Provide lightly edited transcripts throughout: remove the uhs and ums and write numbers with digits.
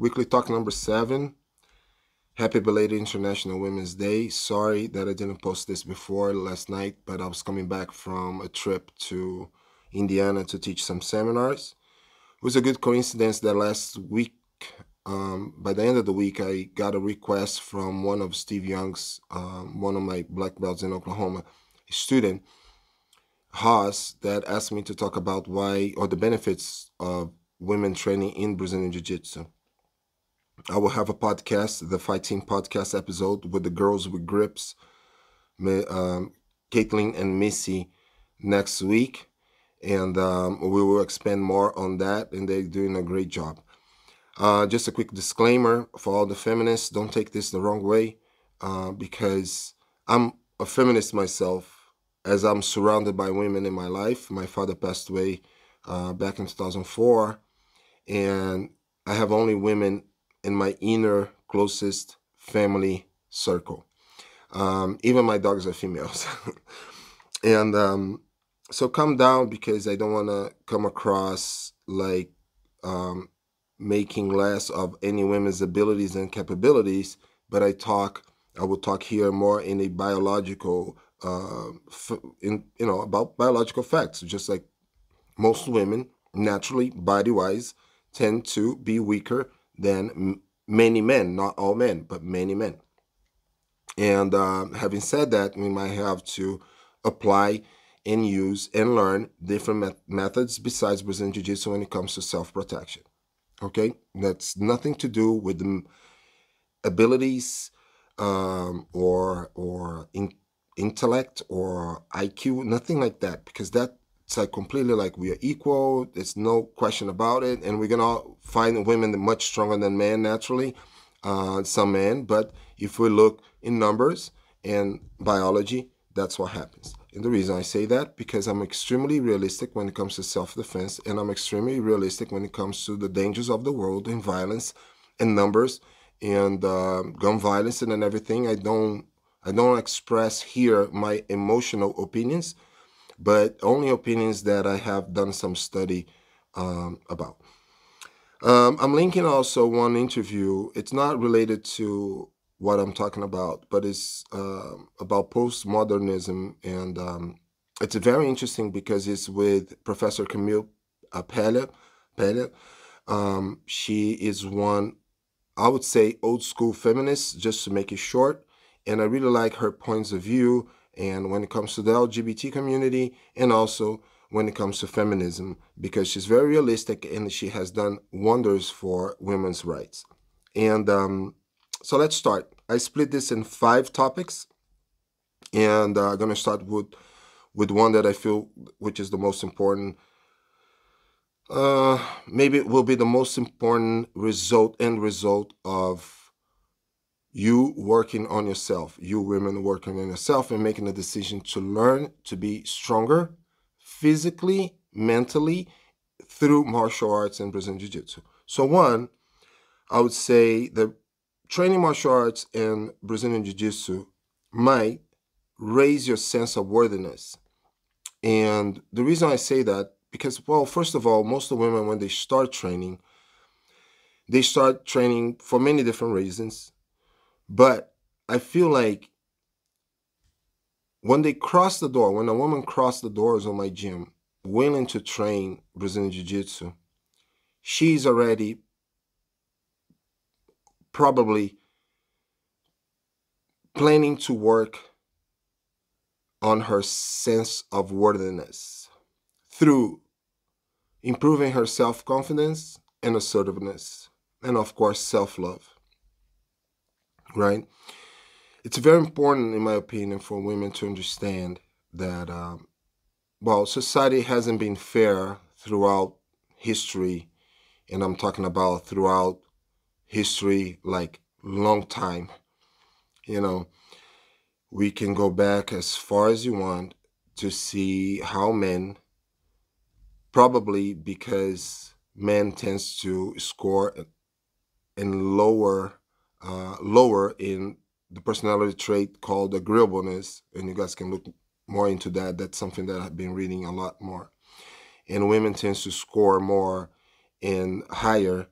Weekly Talk number 7. Happy belated International Women's Day. Sorry that I didn't post this before last night, but I was coming back from a trip to Indiana to teach some seminars. It was a good coincidence that last week, by the end of the week, I got a request from one of Steve Young's, one of my black belts in Oklahoma, a student, Haas, that asked me to talk about why, or the benefits of women training in Brazilian Jiu-Jitsu. I will have a podcast, the Fighting Podcast episode with the girls with grips, Caitlin and Missy, next week. And we will expand more on that, and they're doing a great job. Just a quick disclaimer for all the feminists, don't take this the wrong way, because I'm a feminist myself, as I'm surrounded by women in my life. My father passed away back in 2004, and I have only women in my inner closest family circle. Even my dogs are females. And so calm down, because I don't want to come across like making less of any women's abilities and capabilities, but I will talk here more in a biological, about biological facts, just like most women naturally, body-wise, tend to be weaker than many men, not all men, but many men. And having said that, we might have to apply and use and learn different methods besides Brazilian Jiu-Jitsu when it comes to self-protection. Okay? That's nothing to do with the abilities or intellect or IQ, nothing like that, because that's like completely like we are equal. There's no question about it. And we're going to find women much stronger than men naturally, some men. But if we look in numbers and biology, that's what happens. And the reason I say that, because I'm extremely realistic when it comes to self-defense, and I'm extremely realistic when it comes to the dangers of the world and violence and numbers and gun violence and everything. I don't express here my emotional opinions, but only opinions that I have done some study about. I'm linking also one interview. It's not related to what I'm talking about, but it's about postmodernism, and it's very interesting because it's with Professor Camille Paglia. She is one, I would say, old school feminist, just to make it short, and I really like her points of view, and when it comes to the LGBT community, and also when it comes to feminism, because she's very realistic and she has done wonders for women's rights. And so let's start. I split this in 5 topics, and I'm going to start with one that I feel which is the most important. Maybe it will be the most important end result of you working on yourself, you women working on yourself and making a decision to learn to be stronger physically, mentally, through martial arts and Brazilian Jiu-Jitsu. So one, I would say that training martial arts and Brazilian Jiu-Jitsu might raise your sense of worthiness. And the reason I say that, because, well, first of all, most of the women, when they start training for many different reasons. But I feel like when they cross the door, when a woman crosses the doors of my gym, willing to train Brazilian Jiu-Jitsu, she's already probably planning to work on her sense of worthiness through improving her self-confidence and assertiveness, and of course, self-love, right? It's very important, in my opinion, for women to understand that, well, society hasn't been fair throughout history, and I'm talking about throughout history, like long time. You know, we can go back as far as you want to see how men, probably because men tends to score and lower in the personality trait called agreeableness, and you guys can look more into that. That's something that I've been reading a lot more. And women tends to score more and higher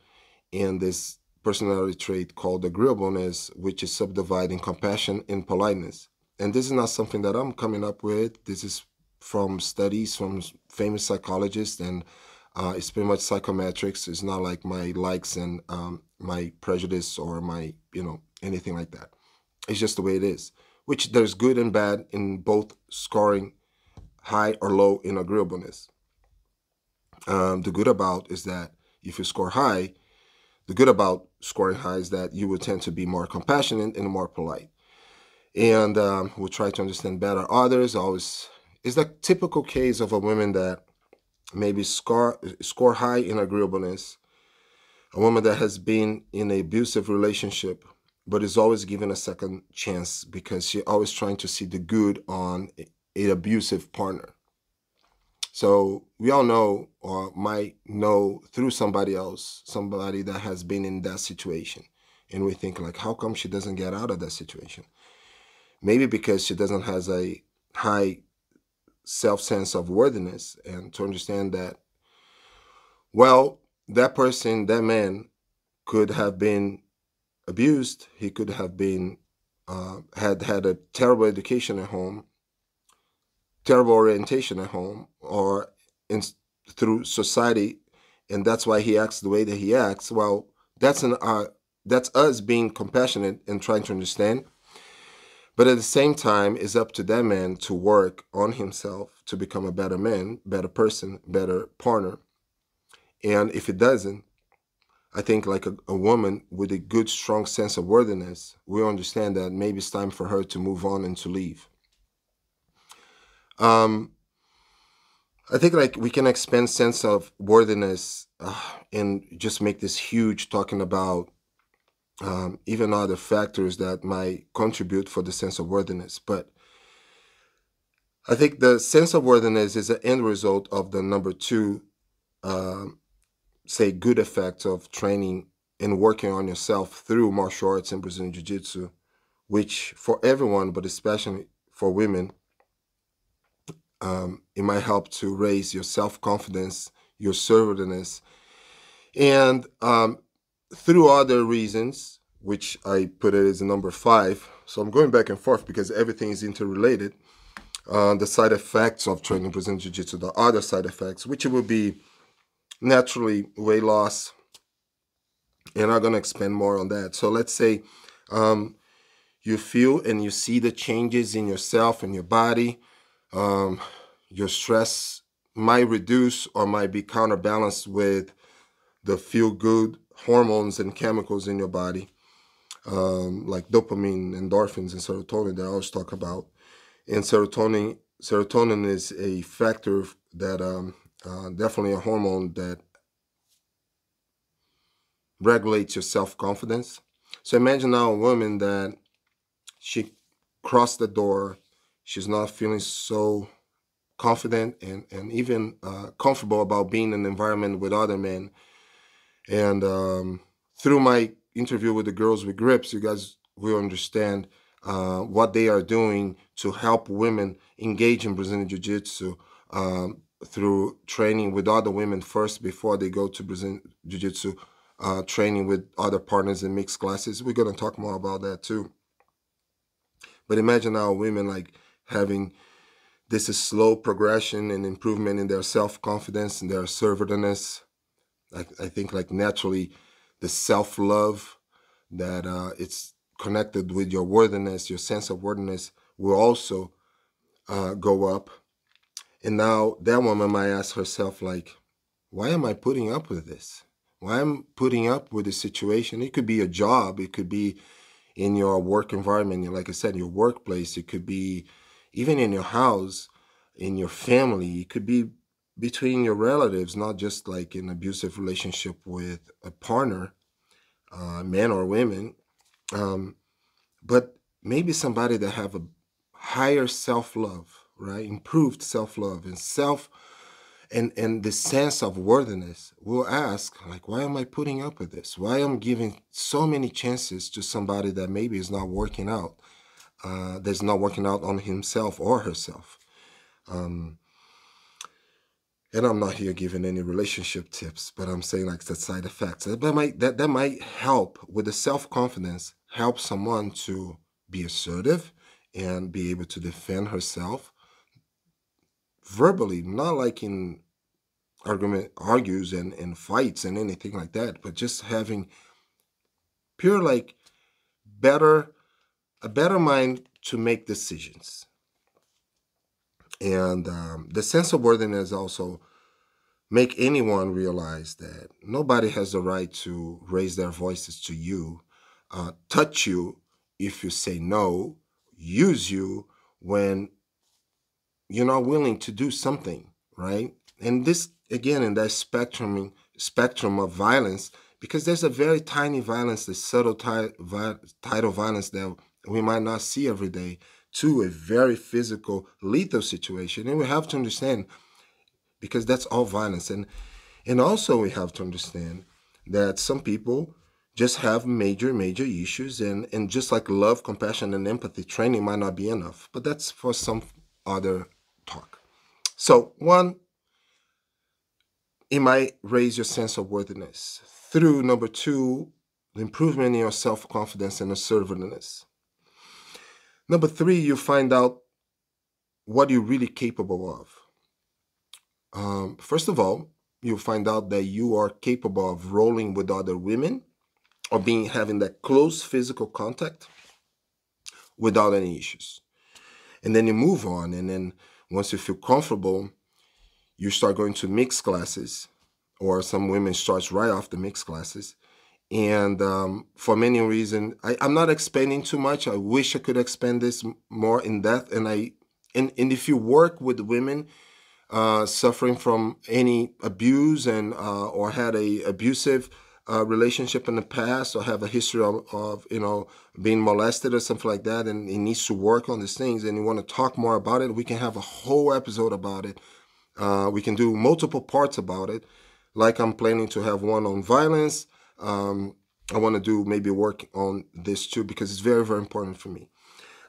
in this personality trait called agreeableness, which is subdividing compassion and politeness. And this is not something that I'm coming up with. This is from studies from famous psychologists, and it's pretty much psychometrics. It's not like my likes and my prejudice or my, anything like that. It's just the way it is, which there's good and bad in both scoring high or low in agreeableness. The good about is that if you score high, the good about scoring high is that you will tend to be more compassionate and more polite. And we'll try to understand better others. Always is the typical case of a woman that maybe score high in agreeableness, a woman that has been in an abusive relationship, but is always given a second chance because she's always trying to see the good on an abusive partner. So we all know or might know through somebody else, somebody that has been in that situation. And we think like, how come she doesn't get out of that situation? Maybe because she doesn't have a high self-sense of worthiness, and to understand that, well, that person, that man could have been abused. He could have been, had a terrible education at home, terrible orientation at home, or through society, and that's why he acts the way that he acts. Well, that's us being compassionate and trying to understand. But at the same time, it's up to that man to work on himself to become a better man, better person, better partner. And if it doesn't, I think like a woman with a good, strong sense of worthiness will understand that maybe it's time for her to move on and to leave. I think like we can expand sense of worthiness and just make this huge, talking about even other factors that might contribute for the sense of worthiness. But I think the sense of worthiness is an end result of the number two, say, good effects of training and working on yourself through martial arts and Brazilian Jiu-Jitsu, which for everyone, but especially for women, it might help to raise your self-confidence, your assertiveness, and through other reasons, which I put it as a number 5. So I'm going back and forth because everything is interrelated. The side effects of training Brazilian Jiu-Jitsu, the other side effects, which will be naturally weight loss. And I'm going to expand more on that. So let's say you feel and you see the changes in yourself and your body. Your stress might reduce or might be counterbalanced with the feel-good hormones and chemicals in your body, like dopamine, endorphins, and serotonin that I always talk about. And serotonin is a factor that definitely a hormone that regulates your self-confidence. So imagine now a woman that she crossed the door, she's not feeling so confident and even comfortable about being in an environment with other men. And through my interview with the Girls with Grips, you guys will understand what they are doing to help women engage in Brazilian Jiu-Jitsu through training with other women first before they go to Brazilian Jiu-Jitsu, training with other partners in mixed classes. We're going to talk more about that too. But imagine now women like having this is slow progression and improvement in their self-confidence and their assertiveness. I think like naturally the self-love that it's connected with your worthiness, your sense of worthiness will also go up. And now that woman might ask herself like, why am I putting up with this? Why am I putting up with this situation? It could be a job. It could be in your work environment. Like I said, your workplace. It could be even in your house, in your family. It could be between your relatives, not just like an abusive relationship with a partner, men or women, but maybe somebody that have a higher self-love, right? Improved self-love and the sense of worthiness will ask, like, why am I putting up with this? Why am I giving so many chances to somebody that maybe is not working out, that's not working out on himself or herself? and I'm not here giving any relationship tips, but I'm saying like the side effects. That might help with the self-confidence, help someone to be assertive and be able to defend herself verbally, not like in argues and fights and anything like that, but just having pure like a better mind to make decisions. And the sense of worthiness also make anyone realize that nobody has the right to raise their voices to you, touch you if you say no, use you when you're not willing to do something, right? And this, again, in that spectrum of violence, because there's a very tiny violence, the subtle tidal violence that we might not see every day, to a very physical, lethal situation. And we have to understand, because that's all violence. And also we have to understand that some people just have major issues, and just like love, compassion, and empathy training might not be enough. But that's for some other talk. So one, it might raise your sense of worthiness. Through number two, the improvement in your self-confidence and assertiveness. Number three, you find out what you're really capable of. First of all, you'll find out that you are capable of rolling with other women or having that close physical contact without any issues. And then you move on, and then once you feel comfortable, you start going to mixed classes, or some women starts right off the mixed classes. And for many reasons, I'm not expanding too much. I wish I could expand this more in depth. And if you work with women suffering from any abuse and or had a abusive relationship in the past, or have a history of being molested or something like that, and it needs to work on these things, and you want to talk more about it, we can have a whole episode about it. We can do multiple parts about it, like I'm planning to have one on violence. I want to do maybe work on this too, because it's very important for me.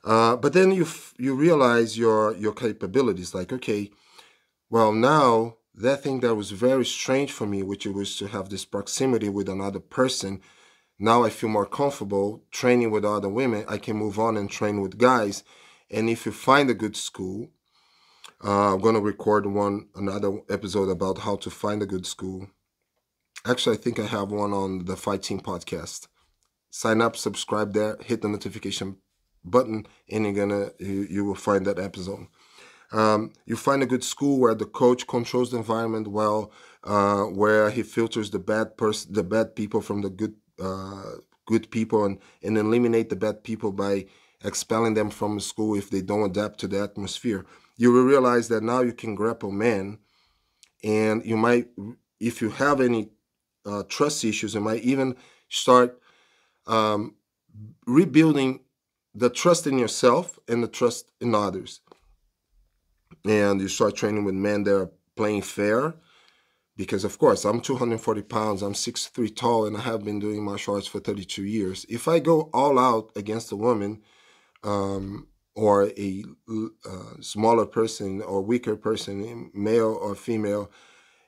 But then you realize your capabilities. Like, okay, well, now that thing that was very strange for me, which it was to have this proximity with another person, now I feel more comfortable training with other women. I can move on and train with guys. And if you find a good school, I'm going to record another episode about how to find a good school. Actually, I think I have one on the Fight Team podcast. Sign up, subscribe there, hit the notification button, and you will find that episode. You find a good school where the coach controls the environment well, where he filters the bad people from the good people, and eliminate the bad people by expelling them from the school if they don't adapt to the atmosphere. You will realize that now you can grapple men, and you might, if you have any trust issues, you might even start rebuilding the trust in yourself and the trust in others. And you start training with men that are playing fair, because of course I'm 240 pounds, I'm 6'3" tall, and I have been doing martial arts for 32 years. If I go all out against a woman, or a smaller person or weaker person, male or female,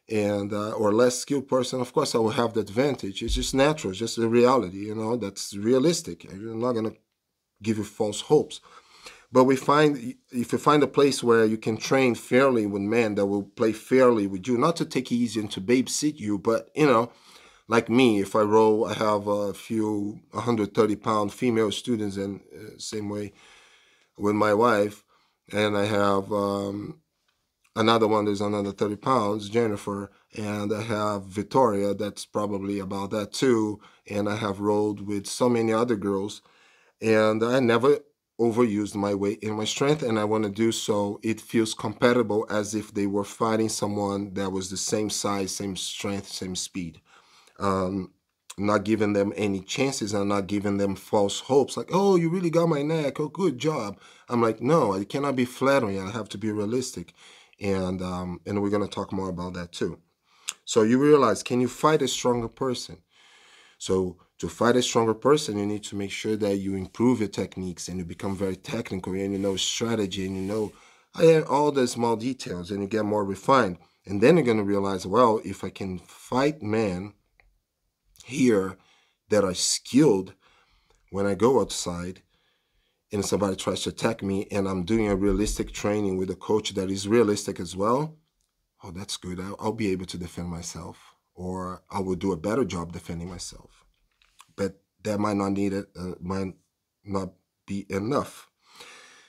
and or less skilled person, of course I will have the advantage. It's just natural, it's just a reality, that's realistic. I'm not going to give you false hopes. But if you find a place where you can train fairly with men that will play fairly with you, not to take it easy and to babysit you, but, like me, if I have a few 130-pound female students, and same way with my wife, and I have another one that's another 30 pounds, Jennifer, and I have Victoria, that's probably about that too, and I have rolled with so many other girls, and I never overused my weight and my strength, and I want to do so it feels compatible, as if they were fighting someone that was the same size, same strength, same speed. Not giving them any chances, and not giving them false hopes, like, oh, you really got my neck, oh, good job. I'm like, no, I cannot be flattering, I have to be realistic. And we're going to talk more about that too. So you realize, can you fight a stronger person? So to fight a stronger person, you need to make sure that you improve your techniques, and you become very technical, and you know strategy, and you know all the small details, and you get more refined. And then you're going to realize, well, if I can fight men here that are skilled when I go outside and somebody tries to attack me and I'm doing a realistic training with a coach that is realistic as well, oh, that's good. I'll be able to defend myself, or I will do a better job defending myself. But that might not be enough.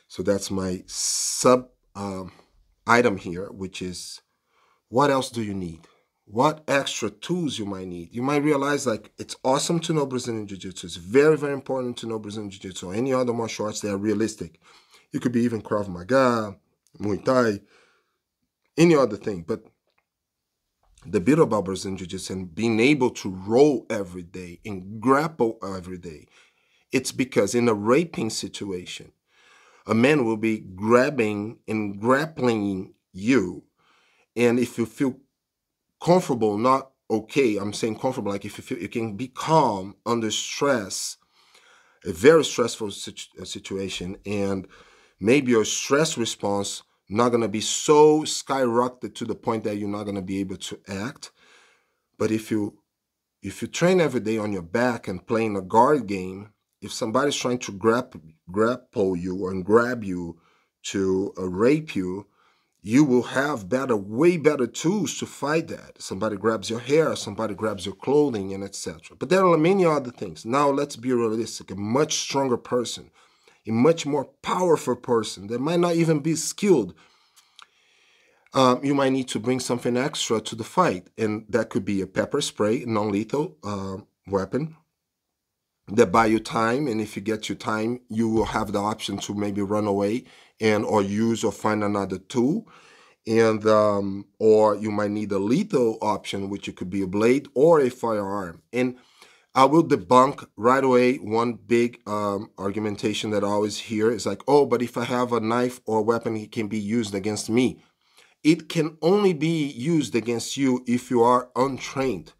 So that's my sub item here, which is, what else do you need? What extra tools you might need? You might realize, like, it's awesome to know Brazilian Jiu-Jitsu. It's very, very important to know Brazilian Jiu-Jitsu or any other martial arts that are realistic. It could be even Krav Maga, Muay Thai, any other thing. But the bit about Brazilian Jiu-Jitsu and being able to roll every day and grapple every day, it's because in a raping situation, a man will be grabbing and grappling you. And if you feel comfortable, not okay, I'm saying comfortable, like if you feel you can be calm under stress, a very stressful situation, and maybe your stress response not going to be so skyrocketed to the point that you're not going to be able to act. But if you train every day on your back and playing a guard game, if somebody's trying to grapple you and grab you to rape you, you will have way better tools to fight that. Somebody grabs your hair, somebody grabs your clothing, and etc. But there are many other things. Now let's be realistic. A much stronger person, a much more powerful person that might not even be skilled, you might need to bring something extra to the fight. And that could be a pepper spray, non-lethal weapon that buy you time. And if you get your time, you will have the option to maybe run away or use or find another tool. And or you might need a lethal option, which it could be a blade or a firearm. And I will debunk right away one big argumentation that I always hear is like, oh, but if I have a knife or a weapon, it can be used against me. It can only be used against you if you are untrained.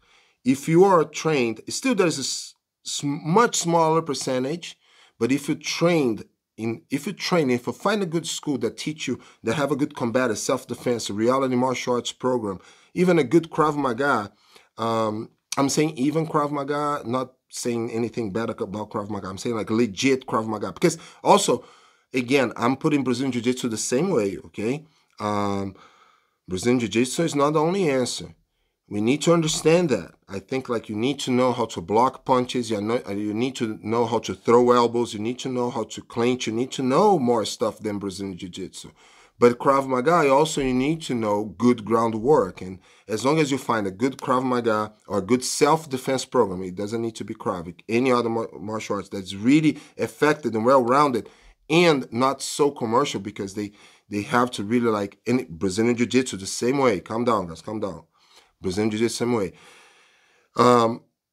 If you are trained, still there's a much smaller percentage, but if you find a good school that teach you, that have a good combative self-defense, a reality martial arts program, even a good Krav Maga, I'm saying even Krav Maga, not saying anything bad about Krav Maga, I'm saying like legit Krav Maga, because also, again, I'm putting Brazilian Jiu-Jitsu the same way, okay? Brazilian Jiu-Jitsu is not the only answer. We need to understand that. I think like you need to know how to block punches. You need to know how to throw elbows. You need to know how to clinch. You need to know more stuff than Brazilian Jiu-Jitsu. But Krav Maga, also you need to know good groundwork. And as long as you find a good Krav Maga or a good self-defense program, it doesn't need to be Krav, any other martial arts that's really effective and well-rounded and not so commercial, because they have to really like Brazilian Jiu-Jitsu the same way. Calm down, guys, calm down. Brazilian Jiu-Jitsu same way.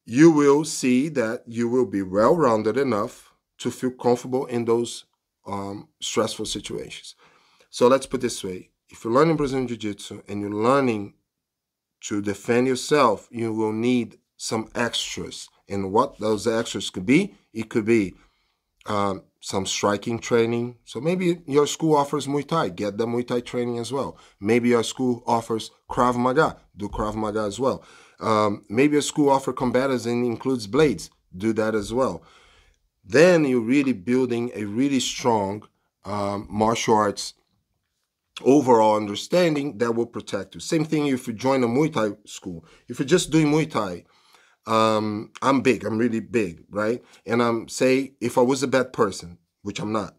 You will see that you will be well-rounded enough to feel comfortable in those stressful situations. So let's put it this way. If you're learning Brazilian Jiu-Jitsu and you're learning to defend yourself, you will need some extras. And what those extras could be, it could be some striking training. So maybe your school offers Muay Thai, get the Muay Thai training as well. Maybe your school offers Krav Maga, do Krav Maga as well. Maybe your school offers combatives and includes blades, do that as well. Then you're really building a really strong martial arts overall understanding that will protect you. Same thing if you join a Muay Thai school. If you're just doing Muay Thai, I'm really big, right? And I'm say if I was a bad person, which I'm not,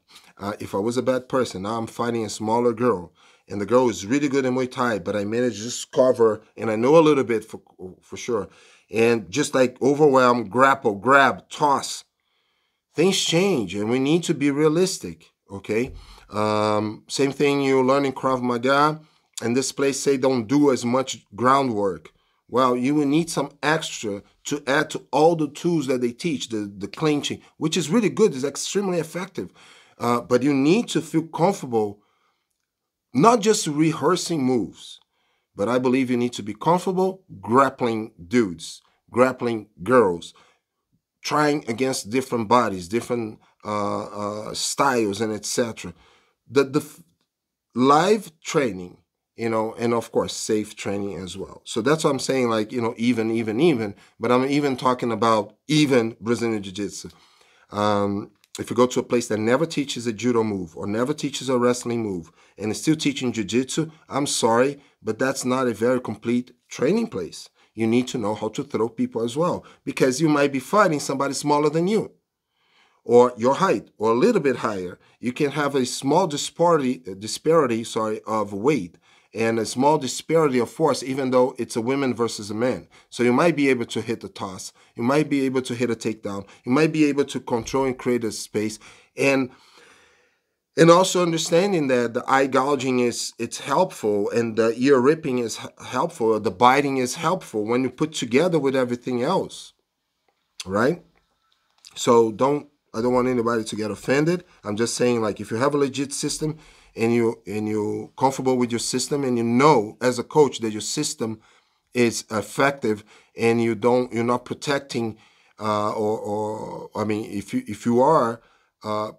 if I was a bad person, now I'm fighting a smaller girl, and the girl is really good in Muay Thai, but I managed to just cover, and I know a little bit for sure, and just like overwhelm, grapple, grab, toss, things change, and we need to be realistic, okay? Same thing, you're learning Krav Maga, and this place say don't do as much groundwork. Well, you will need some extra to add to all the tools that they teach, the clinching, which is really good, it's extremely effective. But you need to feel comfortable, not just rehearsing moves, but I believe you need to be comfortable grappling dudes, grappling girls, trying against different bodies, different styles, and etc. The live training and of course, safe training as well. So that's what I'm saying, like, even, but I'm even talking about even Brazilian Jiu-Jitsu. If you go to a place that never teaches a judo move or never teaches a wrestling move and is still teaching jiu-jitsu, I'm sorry, but that's not a very complete training place. You need to know how to throw people as well, because you might be fighting somebody smaller than you, or your height, or a little bit higher. You can have a small disparity of weight and a small disparity of force, even though it's a woman versus a man. So you might be able to hit a toss. You might be able to hit a takedown. You might be able to control and create a space. And also understanding that the eye gouging it's helpful, and the ear ripping is helpful, the biting is helpful when you put together with everything else, right? So I don't want anybody to get offended. I'm just saying, like, if you have a legit system and you're comfortable with your system, and you know as a coach that your system is effective, and you're not protecting if you are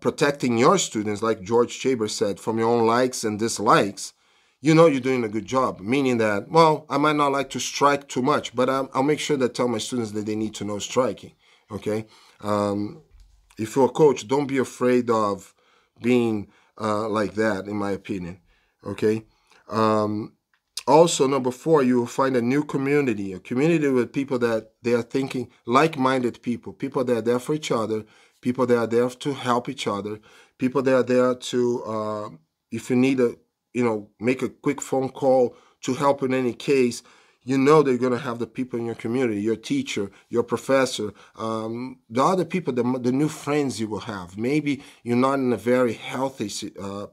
protecting your students, like George Chambers said, from your own likes and dislikes, you're doing a good job. Meaning that, well, I might not like to strike too much, but I'll make sure that tell my students that they need to know striking. Okay. If you're a coach, don't be afraid of being like that, in my opinion. Okay. Also, number 4, you will find a new community, a community with people that they are thinking, like-minded people that are there for each other, people that are there to help each other, people that are there to, if you need make a quick phone call to help in any case, they're going to have the people in your community, your teacher, your professor, the other people, the new friends you will have. Maybe you're not in a very healthy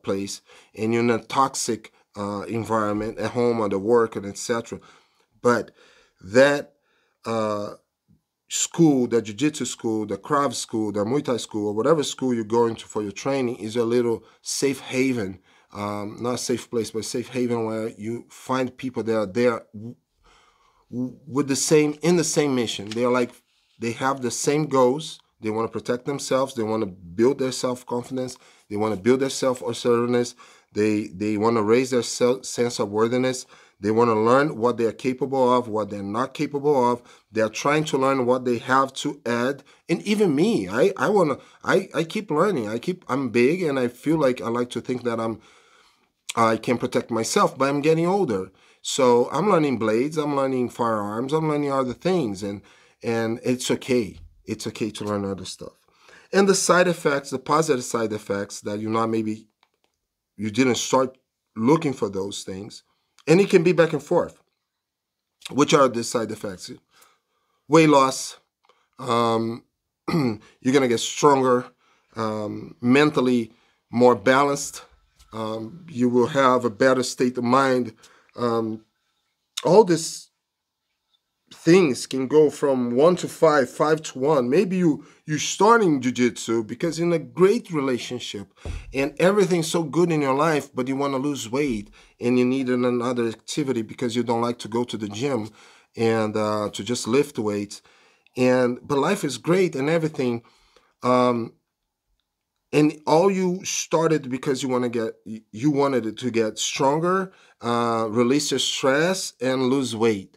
place, and you're in a toxic environment at home or the work and etc. But that school, the jiu-jitsu school, the Krav school, the Muay Thai school, or whatever school you're going to for your training, is a little safe haven, not a safe place, but a safe haven where you find people that are there with in the same mission. They have the same goals. They want to protect themselves. They want to build their self-confidence. They want to build their self-assertiveness. They want to raise their sense of worthiness. They want to learn what they're capable of, what they're not capable of. They're trying to learn what they have to add. And even me, I keep learning. I'm big, and I feel like I like to think that I can protect myself, but I'm getting older. So I'm learning blades, I'm learning firearms, I'm learning other things, and it's okay. It's okay to learn other stuff. And the side effects, the positive side effects that maybe you didn't start looking for those things, and it can be back and forth. Which are the side effects? Weight loss. You're gonna get stronger, mentally more balanced. You will have a better state of mind. All these things can go from 1 to 5, 5 to 1. Maybe you're starting jiu-jitsu because you're in a great relationship and everything's so good in your life, but you want to lose weight and you need another activity because you don't like to go to the gym and to just lift weights. But life is great and everything. And all you started because you wanted it to get stronger, release your stress, and lose weight.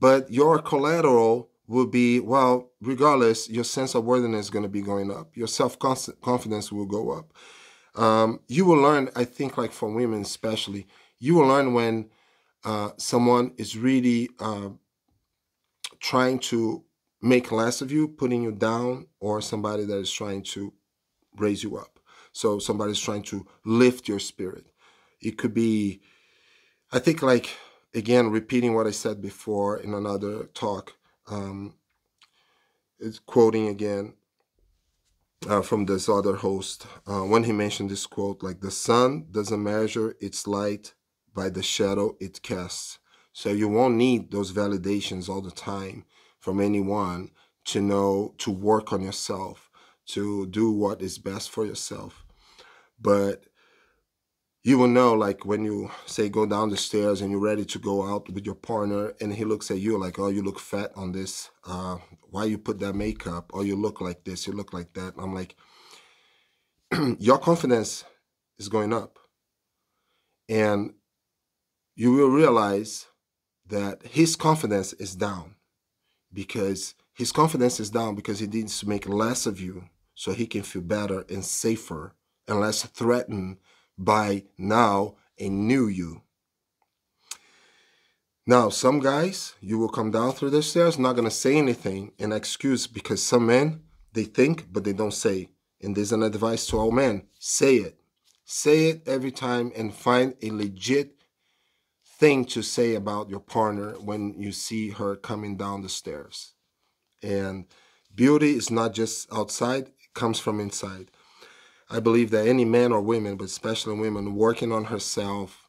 But your collateral will be, well, regardless, your sense of worthiness is going to be going up. Your self-confidence will go up. You will learn, I think, like for women especially, you will learn when someone is really trying to make less of you, putting you down, or somebody that is trying to raise you up. So somebody's trying to lift your spirit. It could be, I think, like, again, repeating what I said before in another talk, it's quoting again from this other host, when he mentioned this quote, like, the sun doesn't measure its light by the shadow it casts. So you won't need those validations all the time from anyone to work on yourself, to do what is best for yourself. But you will know, like, when you say go down the stairs and you're ready to go out with your partner and he looks at you like, oh, you look fat on this. Why you put that makeup? Or you look like this, you look like that. I'm like, your confidence is going up. And you will realize that his confidence is down, because he needs to make less of you so he can feel better and safer and less threatened by now a new you. Now, some guys, you will come down through the stairs, not going to say anything, an excuse, because some men, they think, but they don't say. And there's an advice to all men: say it. Say it every time and find a legit thing to say about your partner when you see her coming down the stairs. And beauty is not just outside, it comes from inside. I believe that any man or women, but especially women, working on herself,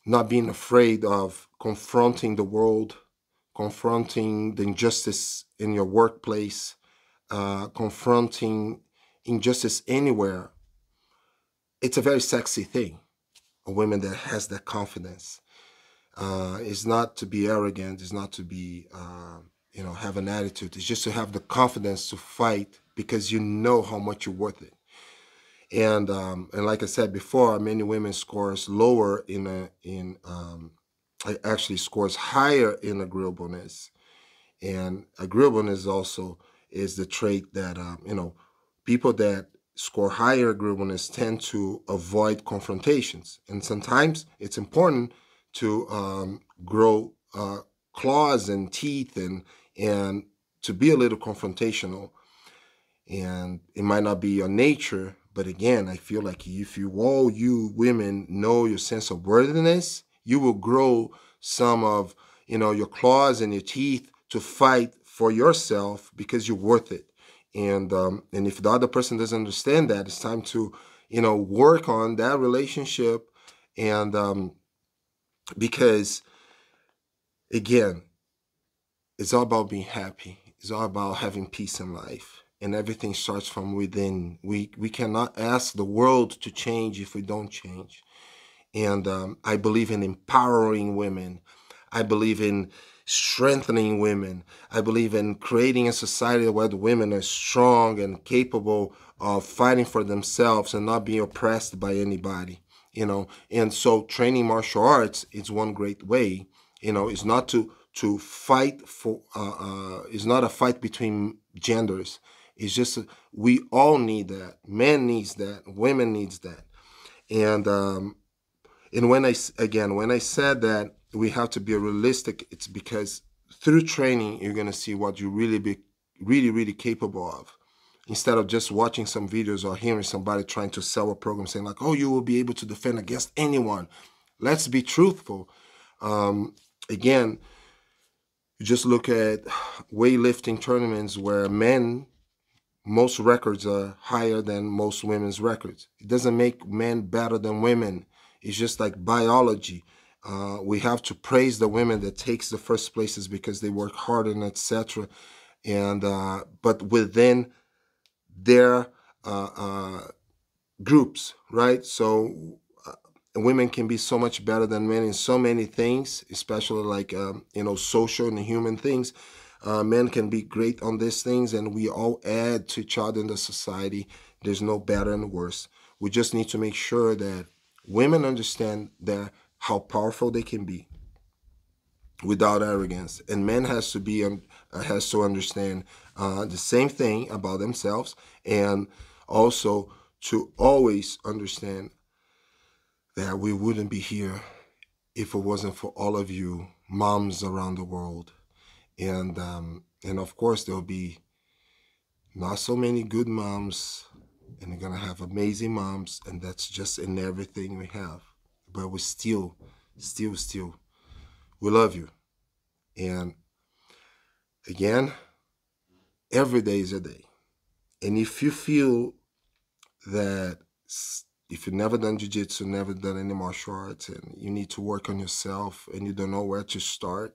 not being afraid of confronting the world, confronting the injustice in your workplace, confronting injustice anywhere, it's a very sexy thing. A woman that has that confidence is not to be arrogant, is not to be, have an attitude. It's just to have the confidence to fight because you know how much you're worth it. And like I said before, many women scores lower actually scores higher in agreeableness. And agreeableness also is the trait that, people that score higher agreeableness tend to avoid confrontations. And sometimes it's important to grow claws and teeth and to be a little confrontational. And it might not be your nature, but again, I feel like if you women know your sense of worthiness, you will grow some of, your claws and your teeth to fight for yourself because you're worth it. And if the other person doesn't understand that, it's time to, work on that relationship. And because, again, it's all about being happy. It's all about having peace in life. And everything starts from within. We cannot ask the world to change if we don't change. And I believe in empowering women. I believe in strengthening women. I believe in creating a society where the women are strong and capable of fighting for themselves and not being oppressed by anybody. And so training martial arts is one great way. It's not to fight for. It's not a fight between genders. It's just we all need that. Men needs that. Women needs that. And when I said that we have to be realistic, it's because through training you're gonna see what you really capable of. Instead of just watching some videos or hearing somebody trying to sell a program saying like, "Oh, you will be able to defend against anyone." Let's be truthful. Again, you just look at weightlifting tournaments where most records are higher than most women's records. It doesn't make men better than women. It's just like biology. We have to praise the women that takes the first places because they work hard and etc. And but within their groups, right? So women can be so much better than men in so many things, especially like social and human things. Men can be great on these things, and we all add to each other in the society. There's no better and worse. We just need to make sure that women understand how powerful they can be without arrogance, and men has to understand the same thing about themselves, and also to always understand that we wouldn't be here if it wasn't for all of you moms around the world. And of course, there'll be not so many good moms, and we're gonna have amazing moms, and that's just in everything we have. But we still, we love you. And again, every day is a day. And if you feel that if you've never done jiu-jitsu, never done any martial arts, and you need to work on yourself and you don't know where to start,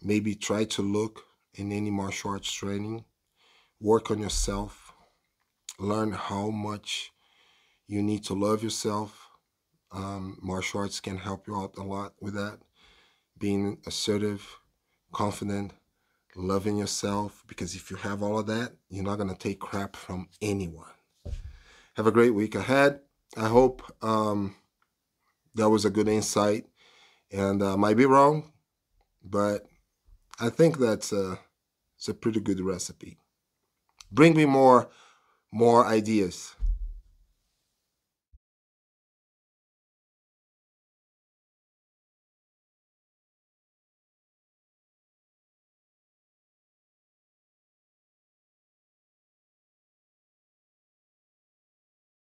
maybe try to look in any martial arts training, work on yourself, learn how much you need to love yourself. Martial arts can help you out a lot with that. Being assertive, confident, loving yourself, because if you have all of that, you're not going to take crap from anyone. Have a great week ahead. I hope that was a good insight, and I might be wrong, but I think it's a pretty good recipe. Bring me more ideas.